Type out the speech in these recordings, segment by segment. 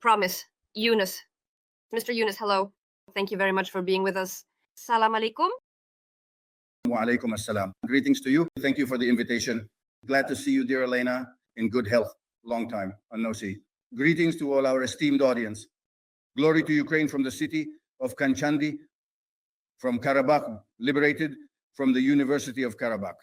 Ramiz Yunus. Mr. Yunus, hello. Thank you very much for being with us. Salam alaikum. Wa alaikum assalam. Greetings to you. Thank you for the invitation. Glad to see you, dear Elena, in good health. Long time, no see. Greetings to all our esteemed audience. Glory to Ukraine from the city of Khankendi, from Karabakh, liberated from the University of Karabakh,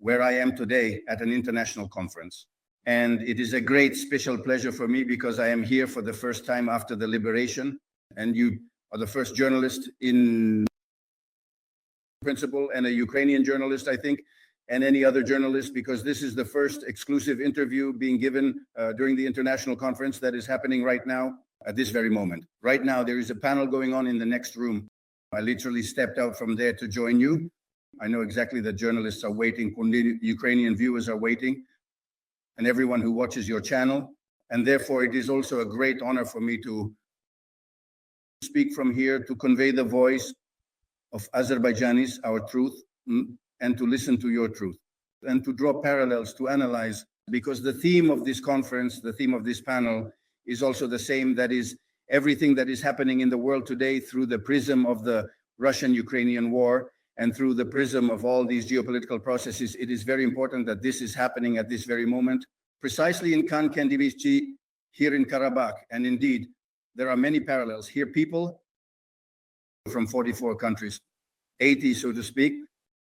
where I am today at an international conference. And it is a great special pleasure for me because I am here for the first time after the liberation. And you are the first journalist in principle and a Ukrainian journalist, I think, and any other journalist, because this is the first exclusive interview being given during the international conference that is happening right now at this very moment. Right now, there is a panel going on in the next room. I literally stepped out from there to join you. I know exactly that journalists are waiting, Ukrainian viewers are waiting, and everyone who watches your channel. And therefore, it is also a great honor for me to speak from here, to convey the voice of Azerbaijanis, our truth, and to listen to your truth, and to draw parallels, to analyze, because the theme of this conference, the theme of this panel, is also the same. That is everything that is happening in the world today through the prism of the Russian-Ukrainian war and through the prism of all these geopolitical processes. It is very important that this is happening at this very moment, precisely in Khankendi, here in Karabakh. And indeed, there are many parallels here. People from 44 countries, 80, so to speak.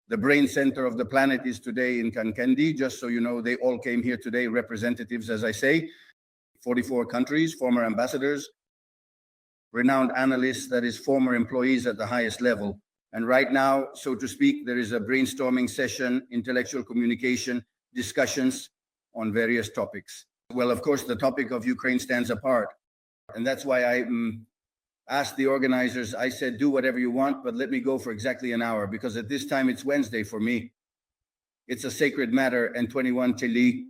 The brain center of the planet is today in Khankendi. Just so you know, they all came here today, representatives, as I say, 44 countries, former ambassadors, renowned analysts, that is, former employees at the highest level. And right now, so to speak, there is a brainstorming session, intellectual communication, discussions on various topics. Well, of course, the topic of Ukraine stands apart. And that's why I asked the organizers, I said, do whatever you want, but let me go for exactly an hour, because at this time, it's Wednesday for me. It's a sacred matter, and 21 Chili.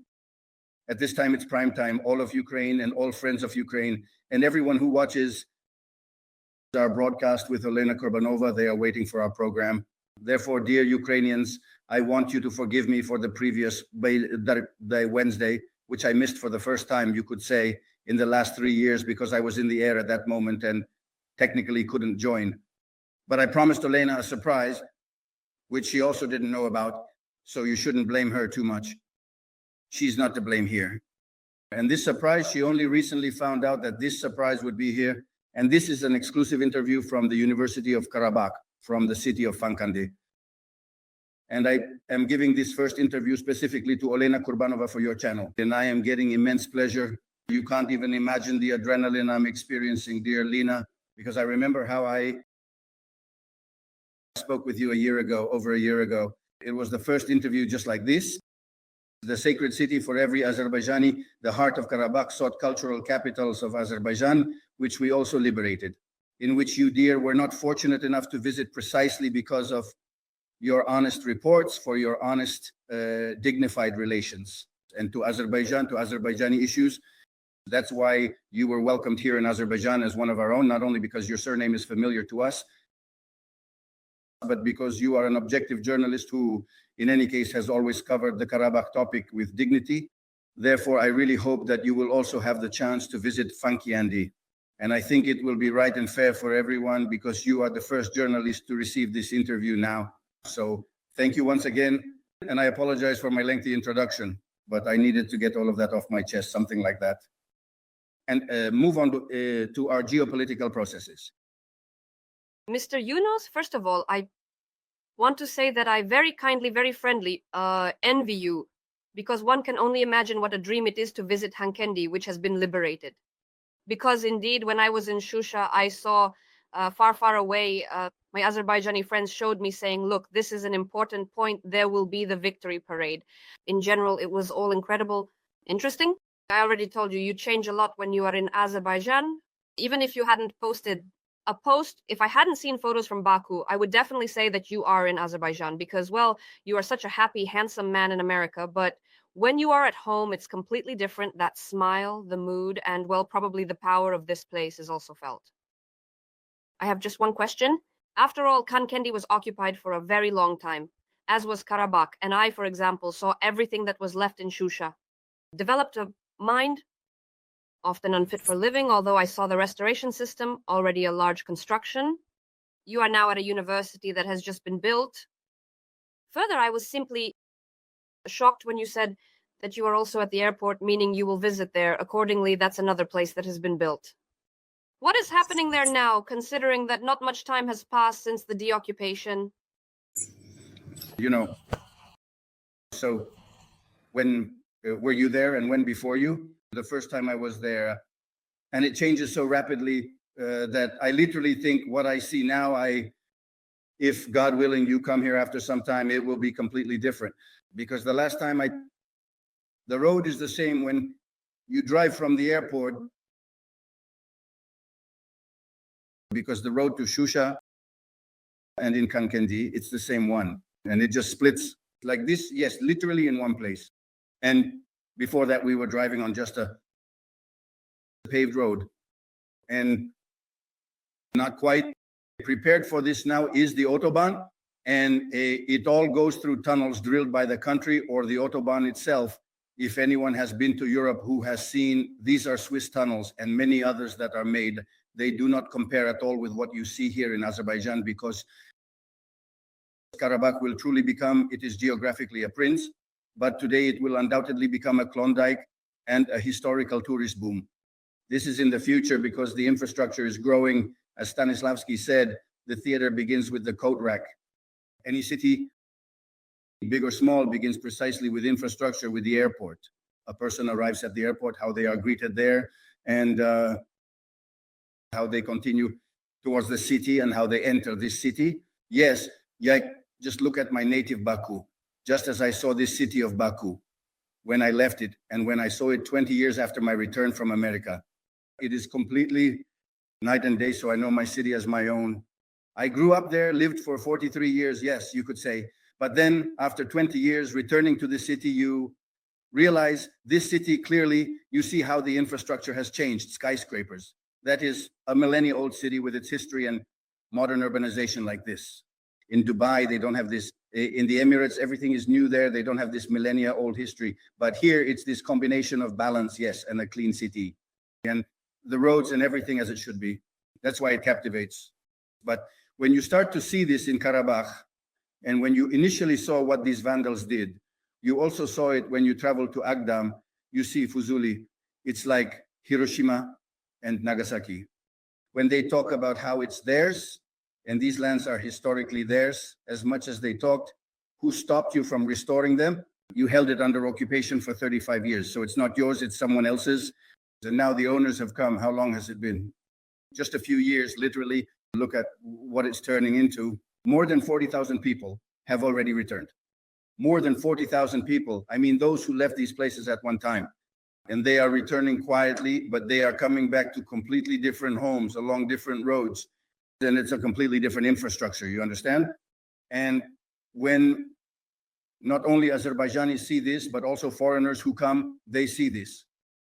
At this time, it's prime time. All of Ukraine and all friends of Ukraine and everyone who watches our broadcast with Elena Kurbanova, they are waiting for our program. Therefore, dear Ukrainians, I want you to forgive me for the previous Wednesday, which I missed for the first time, you could say, in the last 3 years, because I was in the air at that moment and technically couldn't join. But I promised Elena a surprise, which she also didn't know about, so you shouldn't blame her too much. She's not to blame here. And this surprise, she only recently found out that this surprise would be here. And this is an exclusive interview from the University of Karabakh, from the city of Khankendi. And I am giving this first interview specifically to Elena Kurbanova for your channel. And I am getting immense pleasure. You can't even imagine the adrenaline I'm experiencing, dear Lena, because I remember how I spoke with you a year ago, over a year ago. It was the first interview just like this. The sacred city for every Azerbaijani, the heart of Karabakh, sought cultural capitals of Azerbaijan, which we also liberated, in which you, dear, were not fortunate enough to visit precisely because of your honest reports, for your honest, dignified relations. And to Azerbaijan, to Azerbaijani issues, that's why you were welcomed here in Azerbaijan as one of our own, not only because your surname is familiar to us, but because you are an objective journalist who, in any case, has always covered the Karabakh topic with dignity. Therefore, I really hope that you will also have the chance to visit Khankendi. And I think it will be right and fair for everyone, because you are the first journalist to receive this interview now. So thank you once again. And I apologize for my lengthy introduction, but I needed to get all of that off my chest, something like that. And move on to our geopolitical processes. Mr. Yunus, first of all, I want to say that I very kindly, very friendly envy you, because one can only imagine what a dream it is to visit Khankendi, which has been liberated. Because indeed, when I was in Shusha, I saw far, far away, my Azerbaijani friends showed me saying, look, this is an important point. There will be the victory parade. In general, it was all incredible, interesting. I already told you, you change a lot when you are in Azerbaijan. Even if you hadn't posted a post, if I hadn't seen photos from Baku, I would definitely say that you are in Azerbaijan, because, well, you are such a happy, handsome man in America. But when you are at home, it's completely different. That smile, the mood, and, well, probably the power of this place is also felt. I have just one question. After all, Khankendi was occupied for a very long time, as was Karabakh. And I, for example, saw everything that was left in Shusha. Developed a mind often unfit for living, although I saw the restoration system, already a large construction. You are now at a university that has just been built. Further, I was simply shocked when you said that you are also at the airport, meaning you will visit there. Accordingly, that's another place that has been built. What is happening there now, considering that not much time has passed since the deoccupation? You know, so when were you there and when before you? The first time I was there, and it changes so rapidly that I literally think what I see now, if God willing, you come here after some time, it will be completely different. Because the last time the road is the same when you drive from the airport, because the road to Shusha and in Khankendi, it's the same one. And it just splits like this, yes, literally in one place. And before that, we were driving on just a paved road. And not quite prepared for this now is the Autobahn. And it all goes through tunnels drilled by the country or the Autobahn itself. If anyone has been to Europe who has seen, these are Swiss tunnels and many others that are made. They do not compare at all with what you see here in Azerbaijan, because Karabakh will truly become, it is geographically a prince, but today it will undoubtedly become a Klondike and a historical tourist boom. This is in the future because the infrastructure is growing. As Stanislavski said, the theater begins with the coat rack. Any city, big or small, begins precisely with infrastructure, with the airport. A person arrives at the airport, how they are greeted there, and how they continue towards the city and how they enter this city. Yes, yeah, just look at my native Baku. Just as I saw this city of Baku when I left it and when I saw it 20 years after my return from America. It is completely night and day, so I know my city as my own. I grew up there, lived for 43 years, yes, you could say. But then after 20 years, returning to the city, you realize this city clearly, you see how the infrastructure has changed, skyscrapers. That is a millennia-old city with its history and modern urbanization like this. In Dubai, they don't have this. In the Emirates, everything is new there. They don't have this millennia-old history. But here, it's this combination of balance, yes, and a clean city. And the roads and everything as it should be. That's why it captivates. But when you start to see this in Karabakh, and when you initially saw what these vandals did, you also saw it when you travel to Agdam, you see Fuzuli. It's like Hiroshima and Nagasaki. When they talk about how it's theirs, and these lands are historically theirs, as much as they talked, who stopped you from restoring them? You held it under occupation for 35 years. So it's not yours, it's someone else's. And now the owners have come. How long has it been? Just a few years, literally. Look at what it's turning into. More than 40,000 people have already returned. More than 40,000 people. I mean, those who left these places at one time. And they are returning quietly, but they are coming back to completely different homes along different roads. Then it's a completely different infrastructure, you understand? And when not only Azerbaijanis see this, but also foreigners who come, they see this.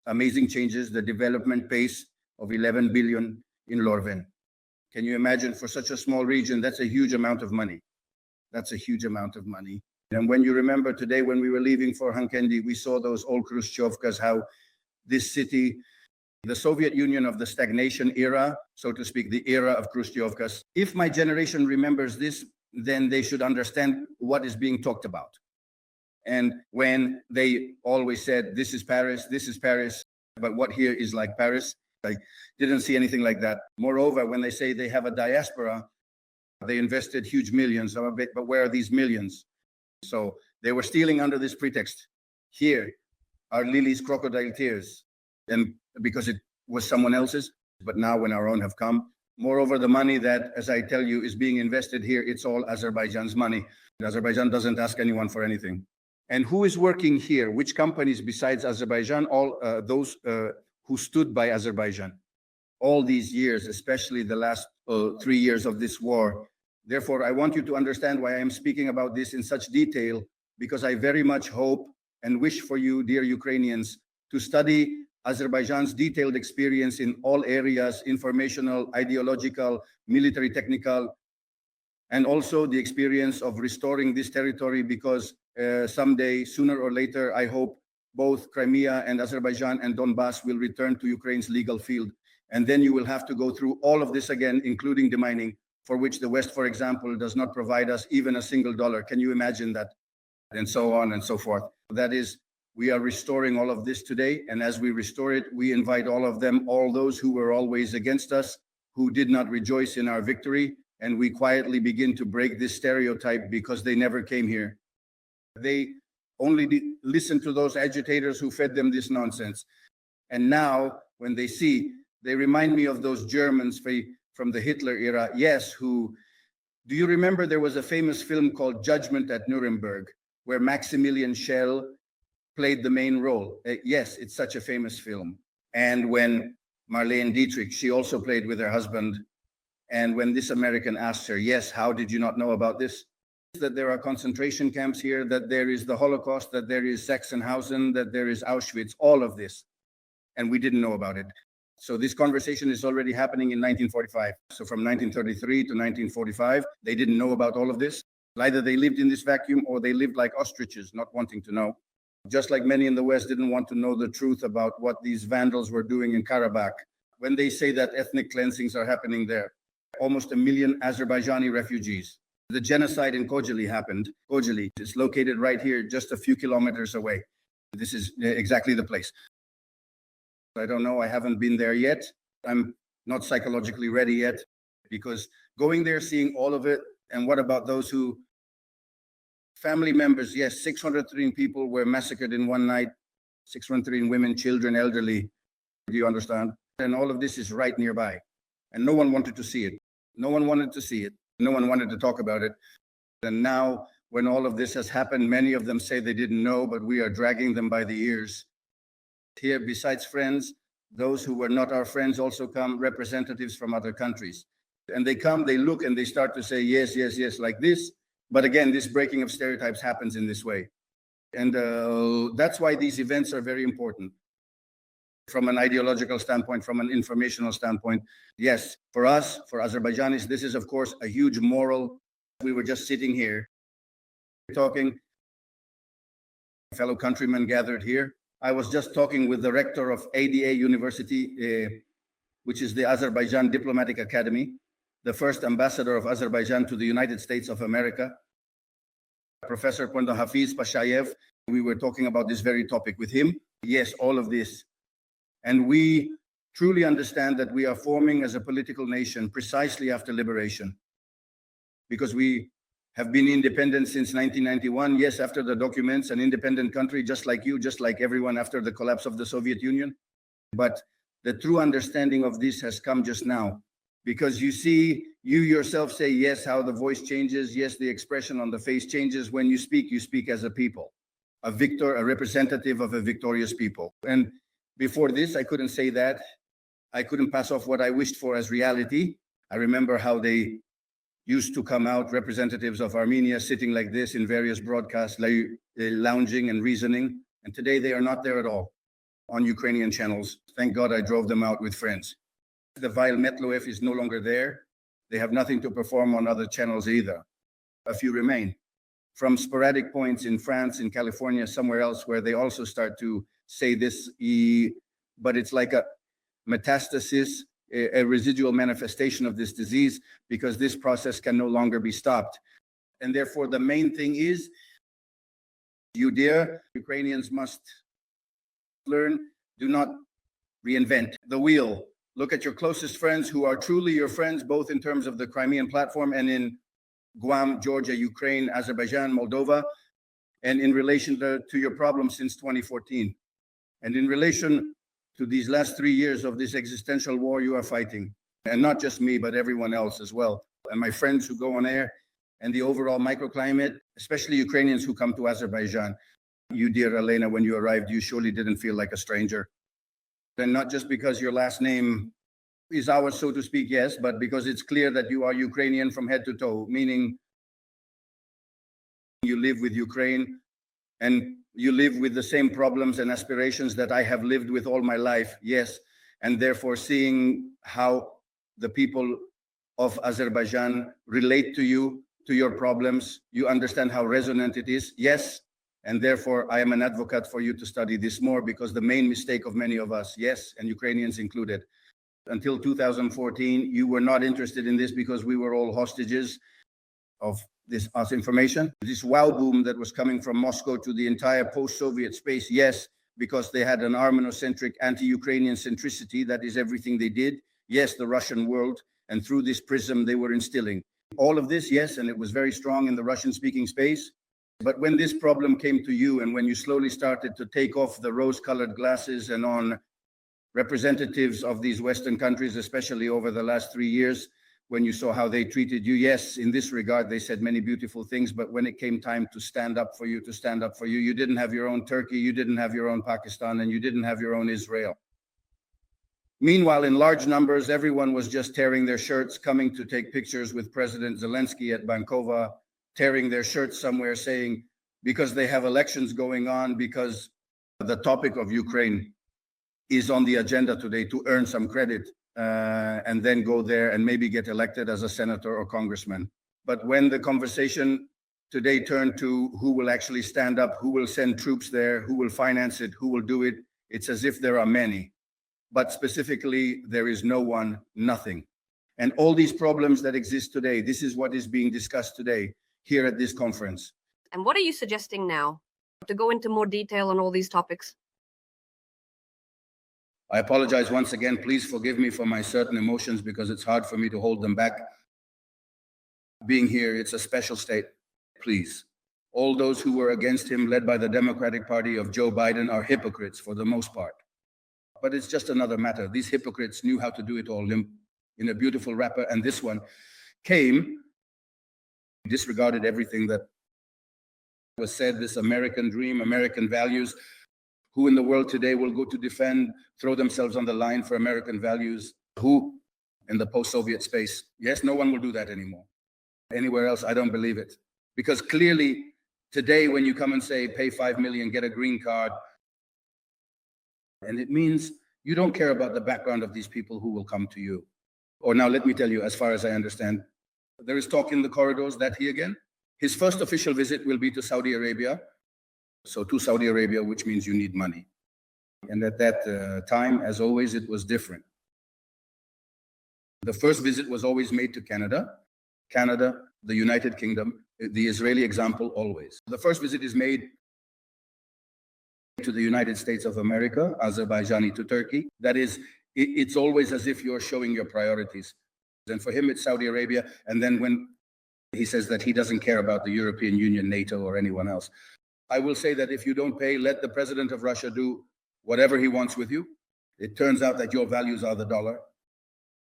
Amazing changes, the development pace of 11 billion in Lorven. Can you imagine for such a small region? That's a huge amount of money. That's a huge amount of money. And when you remember today, when we were leaving for Khankendi, we saw those old Khrushchevkas, how this city, the Soviet Union of the stagnation era, so to speak, the era of Khrushchevkas. If my generation remembers this, then they should understand what is being talked about. And when they always said, this is Paris, but what here is like Paris, I didn't see anything like that. Moreover, when they say they have a diaspora, they invested huge millions, but where are these millions? So they were stealing under this pretext. Here are Lily's crocodile tears, and because it was someone else's, but now when our own have come. Moreover, the money that, as I tell you, is being invested here, it's all Azerbaijan's money. Azerbaijan doesn't ask anyone for anything. And who is working here? Which companies besides Azerbaijan? All those who stood by Azerbaijan all these years, especially the last 3 years of this war. Therefore, I want you to understand why I am speaking about this in such detail, because I very much hope and wish for you, dear Ukrainians, to study Azerbaijan's detailed experience in all areas, informational, ideological, military, technical, and also the experience of restoring this territory, because someday, sooner or later, I hope both Crimea and Azerbaijan and Donbass will return to Ukraine's legal field. And then you will have to go through all of this again, including demining, for which the West, for example, does not provide us even a single dollar. Can you imagine that? And so on and so forth. That is, we are restoring all of this today. And as we restore it, we invite all of them, all those who were always against us, who did not rejoice in our victory. And we quietly begin to break this stereotype because they never came here. They only listened to those agitators who fed them this nonsense. And now, when they see, they remind me of those Germans from the Hitler era, yes, do you remember there was a famous film called Judgment at Nuremberg, where Maximilian Schell played the main role? Yes, it's such a famous film. And when Marlene Dietrich, she also played with her husband. And when this American asked her, yes, how did you not know about this? That there are concentration camps here, that there is the Holocaust, that there is Sachsenhausen, that there is Auschwitz, all of this. And we didn't know about it. So this conversation is already happening in 1945. So from 1933 to 1945, they didn't know about all of this. Either they lived in this vacuum or they lived like ostriches, not wanting to know. Just like many in the West didn't want to know the truth about what these vandals were doing in Karabakh. When they say that ethnic cleansings are happening there, almost 1 million Azerbaijani refugees. The genocide in Khojaly happened. Khojaly is located right here, just a few kilometers away. This is exactly the place. I don't know, I haven't been there yet. I'm not psychologically ready yet, because going there, seeing all of it, and what about those who, family members, yes, 603 people were massacred in one night, 603 women, children, elderly. Do you understand? And all of this is right nearby. And no one wanted to see it. No one wanted to see it. No one wanted to talk about it. And now, when all of this has happened, many of them say they didn't know, but we are dragging them by the ears. Here, besides friends, those who were not our friends also come, representatives from other countries. And they come, they look, and they start to say, yes, yes, yes, like this. But again, this breaking of stereotypes happens in this way. And that's why these events are very important. From an ideological standpoint, from an informational standpoint, yes, for us, for Azerbaijanis, this is, of course, a huge moral. We were just sitting here talking, fellow countrymen gathered here. I was just talking with the rector of ADA University, which is the Azerbaijan Diplomatic Academy, the first ambassador of Azerbaijan to the United States of America, Professor Pondo Hafiz Pashayev. We were talking about this very topic with him. Yes, all of this. And we truly understand that we are forming as a political nation precisely after liberation, because we have been independent since 1991. Yes, after the documents, an independent country, just like you, just like everyone after the collapse of the Soviet Union. But the true understanding of this has come just now, because you see, you yourself say, yes, how the voice changes. Yes, the expression on the face changes. When you speak as a people, a victor, a representative of a victorious people. And before this, I couldn't say that. I couldn't pass off what I wished for as reality. I remember how they used to come out, representatives of Armenia, sitting like this in various broadcasts, lounging and reasoning. And today they are not there at all on Ukrainian channels. Thank God I drove them out with friends. The Vile Metloev is no longer there. They have nothing to perform on other channels either. A few remain. From sporadic points in France, in California, somewhere else, where they also start to say this, but it's like a metastasis, a residual manifestation of this disease, because this process can no longer be stopped. And therefore, the main thing is, you dear Ukrainians must learn, do not reinvent the wheel. Look at your closest friends who are truly your friends, both in terms of the Crimean platform and in Guam, Georgia, Ukraine, Azerbaijan, Moldova, and in relation to your problems since 2014. And in relation to these last 3 years of this existential war you are fighting, and not just me, but everyone else as well, and my friends who go on air, and the overall microclimate, especially Ukrainians who come to Azerbaijan. You, dear Elena, when you arrived, you surely didn't feel like a stranger. And not just because your last name is ours, so to speak, yes, but because it's clear that you are Ukrainian from head to toe, meaning you live with Ukraine, and you live with the same problems and aspirations that I have lived with all my life, yes. And therefore, seeing how the people of Azerbaijan relate to you, to your problems, you understand how resonant it is. Yes, And therefore, I am an advocate for you to study this more, because the main mistake of many of us, yes, and Ukrainians included, until 2014, you were not interested in this because we were all hostages of this information. This wow boom that was coming from Moscow to the entire post-Soviet space, yes, because they had an Armenocentric, anti-Ukrainian centricity. That is everything they did. Yes, the Russian world, and through this prism they were instilling all of this, yes, and it was very strong in the Russian-speaking space. But when this problem came to you, and when you slowly started to take off the rose-colored glasses and on representatives of these Western countries, especially over the last 3 years, when you saw how they treated you, yes, in this regard, they said many beautiful things, but when it came time to stand up for you, you didn't have your own Turkey, you didn't have your own Pakistan, and you didn't have your own Israel. Meanwhile, in large numbers, everyone was just tearing their shirts, coming to take pictures with President Zelensky at Bankova, tearing their shirts somewhere, saying, because they have elections going on, because the topic of Ukraine is on the agenda today, to earn some credit and then go there and maybe get elected as a senator or congressman. But when the conversation today turned to who will actually stand up, who will send troops there, who will finance it, who will do it, it's as if there are many. But specifically, there is no one, nothing. And all these problems that exist today, this is what is being discussed today here at this conference. And what are you suggesting now? To go into more detail on all these topics? I apologize once again. Please forgive me for my certain emotions, because it's hard for me to hold them back. Being here, it's a special state. Please. All those who were against him, led by the Democratic Party of Joe Biden, are hypocrites for the most part. But it's just another matter. These hypocrites knew how to do it all in a beautiful wrapper, and this one came, disregarded everything that was said, this American dream, American values. Who in the world today will go to defend, throw themselves on the line for American values? Who in the post-Soviet space? Yes, no one will do that anymore. Anywhere else, I don't believe it. Because clearly, today, when you come and say, pay 5 million, get a green card, and it means you don't care about the background of these people who will come to you. Or now, let me tell you, as far as I understand, there is talk in the corridors that he again, his first official visit will be to Saudi Arabia. So to Saudi Arabia, which means you need money. And at that time, as always, it was different. The first visit was always made to Canada, the United Kingdom, the Israeli example always. The first visit is made to the United States of America, Azerbaijani to Turkey. That is, it's always as if you're showing your priorities. And for him, it's Saudi Arabia. And then when he says that he doesn't care about the European Union, NATO, or anyone else, I will say that if you don't pay, let the president of Russia do whatever he wants with you. It turns out that your values are the dollar.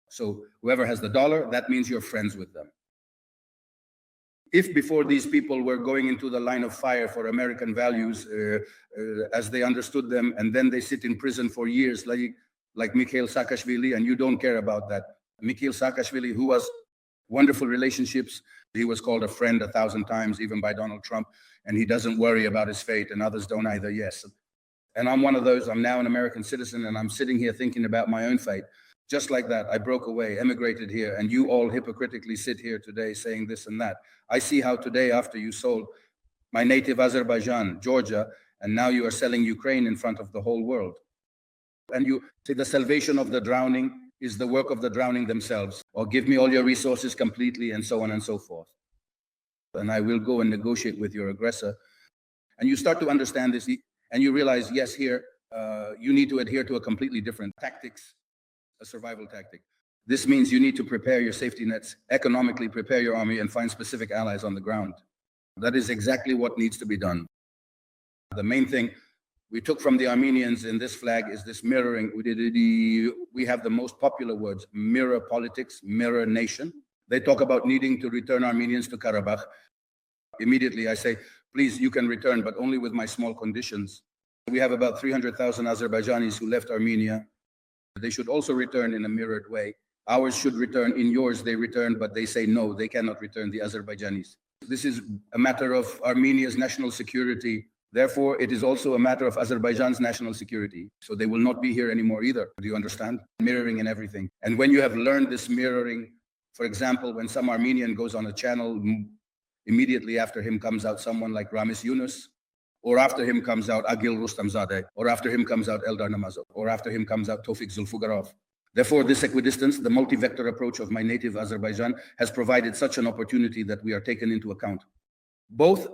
So whoever has the dollar, that means you're friends with them. If before these people were going into the line of fire for American values as they understood them, and then they sit in prison for years, like Mikhail Saakashvili, and you don't care about that. Mikhail Saakashvili, who was wonderful relationships, he was called a friend 1,000 times, even by Donald Trump, and he doesn't worry about his fate, and others don't either, yes. And I'm one of those. I'm now an American citizen, and I'm sitting here thinking about my own fate. Just like that, I broke away, emigrated here, and you all hypocritically sit here today saying this and that. I see how today, after you sold my native Azerbaijan, Georgia, and now you are selling Ukraine in front of the whole world. And you say the salvation of the drowning is the work of the drowning themselves, or give me all your resources completely, and so on and so forth. And I will go and negotiate with your aggressor. And you start to understand this, and you realize, yes, here, you need to adhere to a completely different tactics, a survival tactic. This means you need to prepare your safety nets, economically prepare your army, and find specific allies on the ground. That is exactly what needs to be done. The main thing we took from the Armenians in this flag is this mirroring. We have the most popular words: mirror politics, mirror nation. They talk about needing to return Armenians to Karabakh. Immediately I say, please, you can return, but only with my small conditions. We have about 300,000 Azerbaijanis who left Armenia. They should also return in a mirrored way. Ours should return. In yours, they return, but they say no, they cannot return, the Azerbaijanis. This is a matter of Armenia's national security. Therefore, it is also a matter of Azerbaijan's national security. So they will not be here anymore either. Do you understand? Mirroring and everything. And when you have learned this mirroring, for example, when some Armenian goes on a channel, immediately after him comes out someone like Ramiz Yunus, Or after him comes out Agil Rustamzadeh, or after him comes out Eldar Namazov, or after him comes out Tawfiq Zulfugarov. Therefore, this equidistance, the multi-vector approach of my native Azerbaijan, has provided such an opportunity that we are taken into account. Both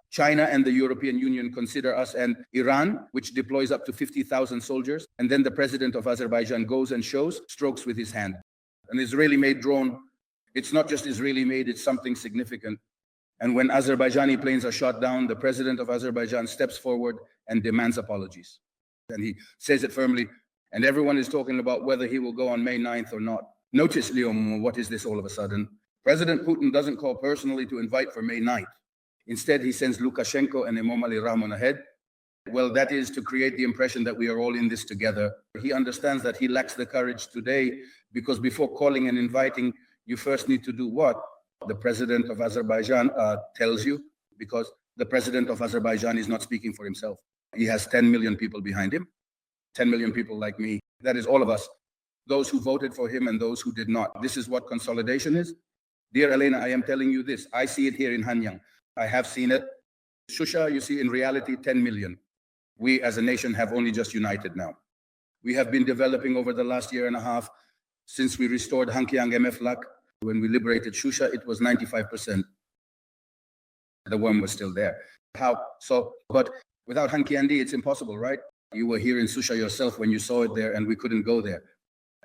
China and the European Union consider us, and Iran, which deploys up to 50,000 soldiers, and then the president of Azerbaijan goes and shows, strokes with his hand. An Israeli-made drone, it's not just Israeli-made, it's something significant. And when Azerbaijani planes are shot down, the president of Azerbaijan steps forward and demands apologies. And he says it firmly, and everyone is talking about whether he will go on May 9th or not. Notice, Leon, what is this all of a sudden? President Putin doesn't call personally to invite for May 9th. Instead, he sends Lukashenko and Emomali Rahmon ahead. Well, that is to create the impression that we are all in this together. He understands that he lacks the courage today because before calling and inviting, you first need to do what? The president of Azerbaijan tells you, because the president of Azerbaijan is not speaking for himself. He has 10 million people behind him, 10 million people like me. That is all of us, those who voted for him and those who did not. This is what consolidation is. Dear Elena, I am telling you this. I see it here in Hanyang. I have seen it. Shusha, you see, in reality, 10 million. We as a nation have only just united now. We have been developing over the last year and a half since we restored Hankyang MFLAC. When we liberated Shusha, it was 95%. The worm was still there. How? So, but without Khankendi, it's impossible, right? You were here in Shusha yourself when you saw it there, and we couldn't go there.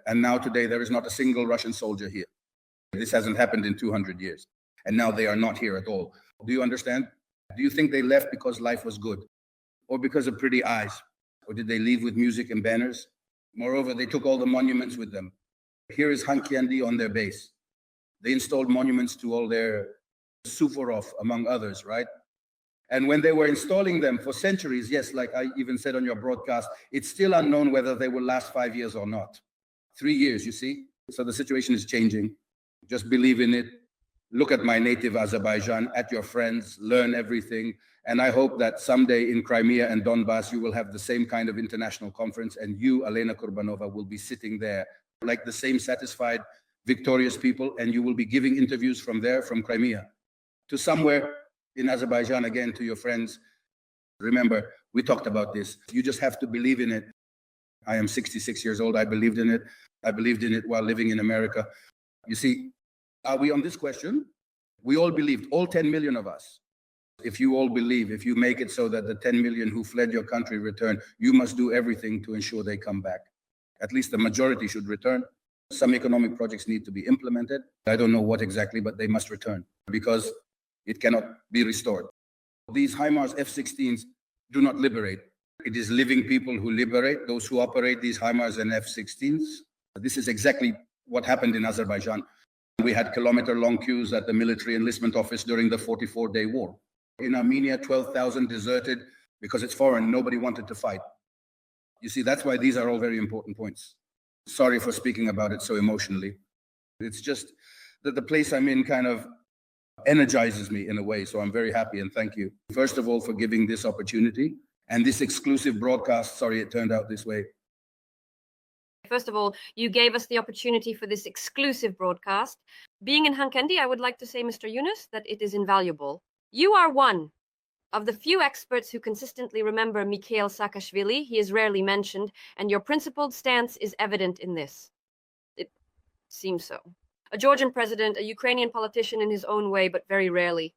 And now today, there is not a single Russian soldier here. This hasn't happened in 200 years. And now they are not here at all. Do you understand? Do you think they left because life was good? Or because of pretty eyes? Or did they leave with music and banners? Moreover, they took all the monuments with them. Here is Khankendi on their base. They installed monuments to all their Suvorov, among others, right? And when they were installing them for centuries, yes, like I even said on your broadcast, it's still unknown whether they will last 5 years or not. 3 years, you see? So the situation is changing. Just believe in it. Look at my native Azerbaijan, at your friends, learn everything. And I hope that someday in Crimea and Donbass, you will have the same kind of international conference, and you, Elena Kurbanova, will be sitting there like the same satisfied, victorious people, and you will be giving interviews from there, from Crimea, to somewhere in Azerbaijan, again, to your friends. Remember, we talked about this. You just have to believe in it. I am 66 years old. I believed in it. I believed in it while living in America. You see, are we on this question? We all believed, all 10 million of us. If you all believe, if you make it so that the 10 million who fled your country return, you must do everything to ensure they come back. At least the majority should return. Some economic projects need to be implemented. I don't know what exactly, but they must return because it cannot be restored. These HIMARS F-16s do not liberate. It is living people who liberate, those who operate these HIMARS and F-16s. This is exactly what happened in Azerbaijan. We had kilometer-long queues at the military enlistment office during the 44-day war. In Armenia, 12,000 deserted because it's foreign. Nobody wanted to fight. You see, that's why these are all very important points. Sorry for speaking about it so emotionally. It's just that the place I'm in kind of energizes me in a way. So I'm very happy and thank you. First of all, for giving this opportunity and this exclusive broadcast. Sorry, it turned out this way. First of all, you gave us the opportunity for this exclusive broadcast. Being in Khankendi, I would like to say, Mr. Yunus, that it is invaluable. You are one of the few experts who consistently remember Mikhail Saakashvili. He is rarely mentioned, and your principled stance is evident in this. It seems so. A Georgian president, a Ukrainian politician in his own way, but very rarely.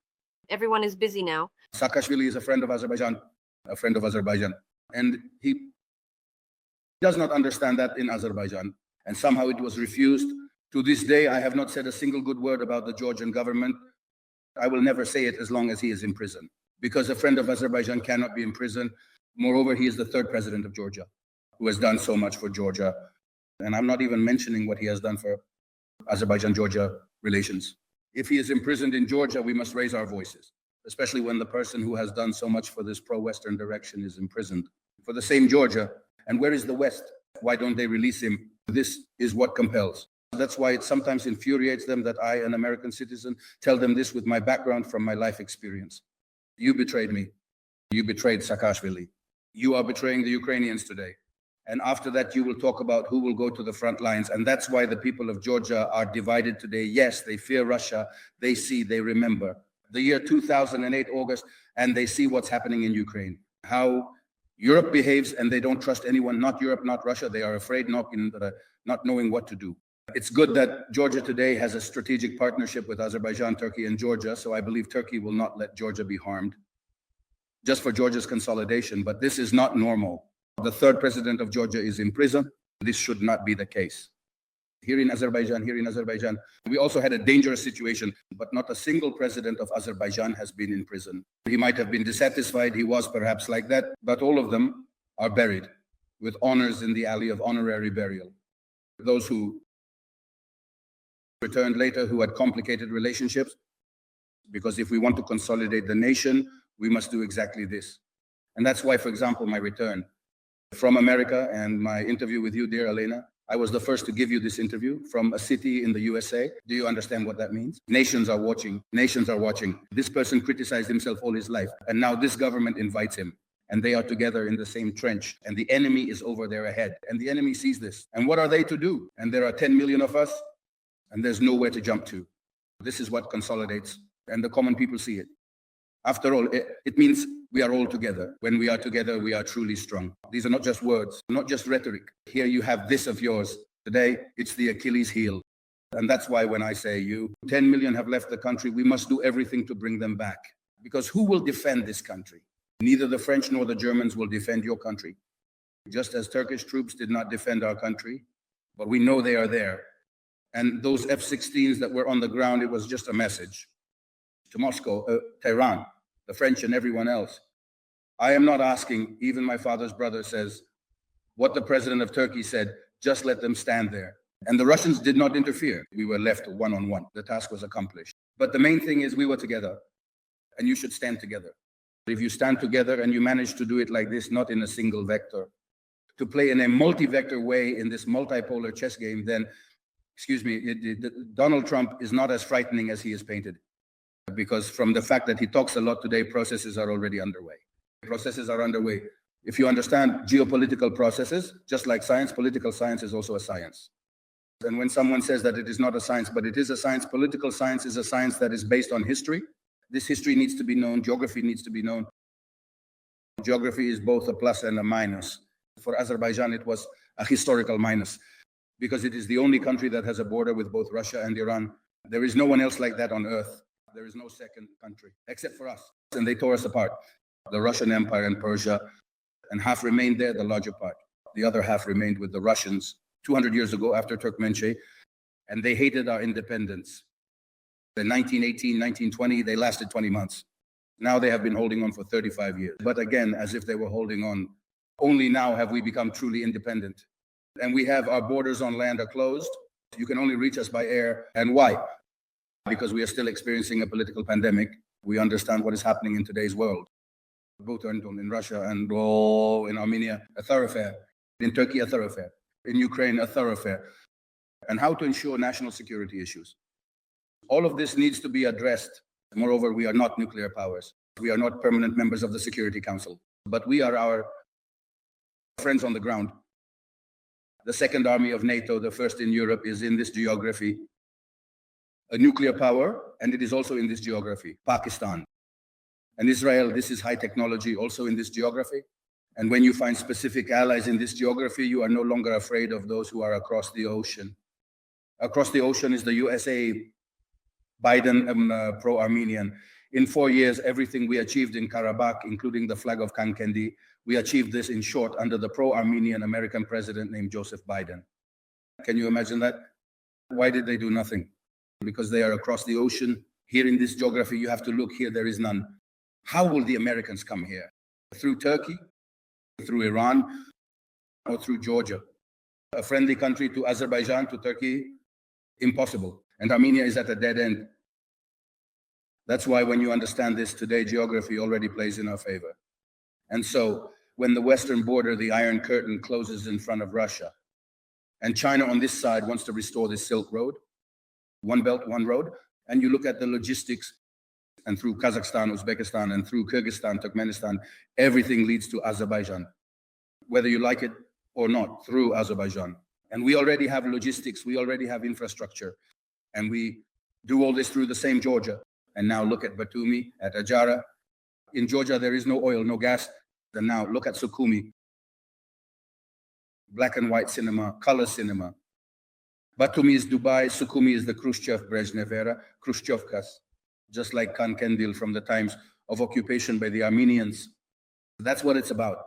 Everyone is busy now. Saakashvili is a friend of Azerbaijan, and he does not understand that in Azerbaijan, and somehow it was refused. To this day, I have not said a single good word about the Georgian government. I will never say it as long as he is in prison, because a friend of Azerbaijan cannot be in prison. Moreover, he is the third president of Georgia who has done so much for Georgia. And I'm not even mentioning what he has done for Azerbaijan-Georgia relations. If he is imprisoned in Georgia, we must raise our voices, especially when the person who has done so much for this pro-Western direction is imprisoned. For the same Georgia, and where is the West? Why don't they release him? This is what compels. That's why it sometimes infuriates them that I, an American citizen, tell them this with my background from my life experience. You betrayed me. You betrayed Saakashvili. You are betraying the Ukrainians today. And after that, you will talk about who will go to the front lines. And that's why the people of Georgia are divided today. Yes, they fear Russia. They see, they remember. The year 2008, August, and they see what's happening in Ukraine, how Europe behaves, and they don't trust anyone, not Europe, not Russia. They are afraid, not knowing what to do. It's good that Georgia today has a strategic partnership with Azerbaijan, Turkey, and Georgia, so I believe Turkey will not let Georgia be harmed, just for Georgia's consolidation. But this is not normal. The third president of Georgia is in prison. This should not be the case. Here in Azerbaijan, we also had a dangerous situation, but not a single president of Azerbaijan has been in prison. He might have been dissatisfied, he was perhaps like that, but all of them are buried with honors in the alley of honorary burial. Those who returned later, who had complicated relationships, because if we want to consolidate the nation, we must do exactly this. And that's why, for example, my return from America and my interview with you, dear Elena, I was the first to give you this interview from a city in the USA. Do you understand what that means? Nations are watching. Nations are watching. This person criticized himself all his life, and now this government invites him, and they are together in the same trench, and the enemy is over there ahead, and the enemy sees this. And what are they to do? And there are 10 million of us, and there's nowhere to jump to. This is what consolidates, and the common people see it. After all, it means we are all together. When we are together, we are truly strong. These are not just words, not just rhetoric. Here you have this of yours. Today, it's the Achilles heel. And that's why when I say 10 million have left the country, we must do everything to bring them back. Because who will defend this country? Neither the French nor the Germans will defend your country. Just as Turkish troops did not defend our country, but we know they are there. And those F-16s that were on the ground, it was just a message to Moscow, Tehran, the French and everyone else. I am not asking, even my father's brother says, what the president of Turkey said, just let them stand there. And the Russians did not interfere. We were left one-on-one. The task was accomplished. But the main thing is we were together, and you should stand together. If you stand together and you manage to do it like this, not in a single vector, to play in a multi-vector way in this multipolar chess game, then, excuse me, Donald Trump is not as frightening as he is painted. Because from the fact that he talks a lot today, processes are already underway. Processes are underway. If you understand geopolitical processes, just like science, political science is also a science. And when someone says that it is not a science, but it is a science, political science is a science that is based on history. This history needs to be known. Geography needs to be known. Geography is both a plus and a minus. For Azerbaijan, it was a historical minus because it is the only country that has a border with both Russia and Iran. There is no one else like that on earth. There is no second country except for us. And they tore us apart. The Russian Empire and Persia, and half remained there, the larger part. The other half remained with the Russians 200 years ago after Turkmenche, and they hated our independence. In 1918, 1920, they lasted 20 months. Now they have been holding on for 35 years. But again, as if they were holding on, only now have we become truly independent. And we have our borders on land are closed. You can only reach us by air. And why? Because we are still experiencing a political pandemic. We understand what is happening in today's world. Both in Russia and in Armenia, a thoroughfare. In Turkey, a thoroughfare. In Ukraine, a thoroughfare. And how to ensure national security issues. All of this needs to be addressed. Moreover, we are not nuclear powers. We are not permanent members of the Security Council. But we are our friends on the ground. The second army of NATO, the first in Europe, is in this geography. A nuclear power, and it is also in this geography, Pakistan. And Israel, this is high technology, also in this geography. And when you find specific allies in this geography, you are no longer afraid of those who are across the ocean. Across the ocean is the USA, Biden, pro-Armenian. In 4 years, everything we achieved in Karabakh, including the flag of Khankendi, we achieved this in short under the pro-Armenian American president named Joseph Biden. Can you imagine that? Why did they do nothing? Because they are across the ocean. Here in this geography, you have to look here, there is none. How will the Americans come here? Through Turkey, through Iran, or through Georgia? A friendly country to Azerbaijan, to Turkey? Impossible. And Armenia is at a dead end. That's why when you understand this today, geography already plays in our favor. And so when the western border, the Iron Curtain, closes in front of Russia, and China on this side wants to restore this Silk Road, one belt, one road, and you look at the logistics, and through Kazakhstan, Uzbekistan, and through Kyrgyzstan, Turkmenistan, everything leads to Azerbaijan, whether you like it or not, through Azerbaijan. And we already have logistics, we already have infrastructure, and we do all this through the same Georgia. And now look at Batumi, at Ajara, In Georgia, there is no oil, no gas. And now look at Sukhumi. Black and white cinema, color cinema. Batumi is Dubai, Sukhumi is the Khrushchev Brezhnev era, Khrushchevkas, just like Khankendi from the times of occupation by the Armenians. That's what it's about.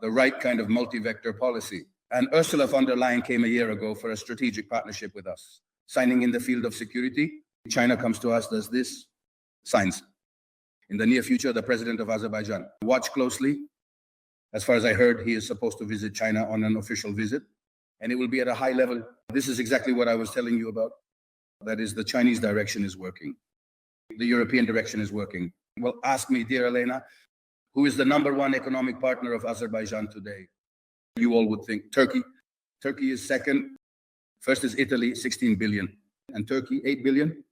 The right kind of multi-vector policy. And Ursula von der Leyen came a year ago for a strategic partnership with us, signing in the field of security. China comes to us, does this, signs. In the near future, the president of Azerbaijan. Watch closely. As far as I heard, he is supposed to visit China on an official visit, and it will be at a high level. This is exactly what I was telling you about. That is, the Chinese direction is working. The European direction is working. Well, ask me, dear Elena, who is the #1 economic partner of Azerbaijan today? You all would think Turkey. Turkey is second. First is Italy, 16 billion. And Turkey, 8 billion.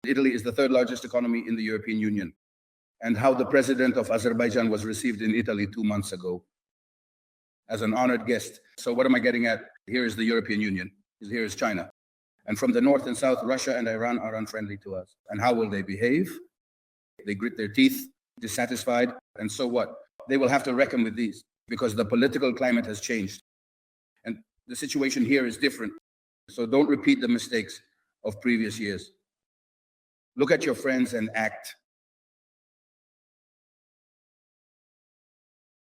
Italy is the third largest economy in the European Union. And how the president of Azerbaijan was received in Italy 2 months ago as an honored guest. So what am I getting at? Here is the European Union. Here is China. And from the north and south, Russia and Iran are unfriendly to us. And how will they behave? They grit their teeth, dissatisfied. And so what? They will have to reckon with these because the political climate has changed. And the situation here is different. So don't repeat the mistakes of previous years. Look at your friends and act.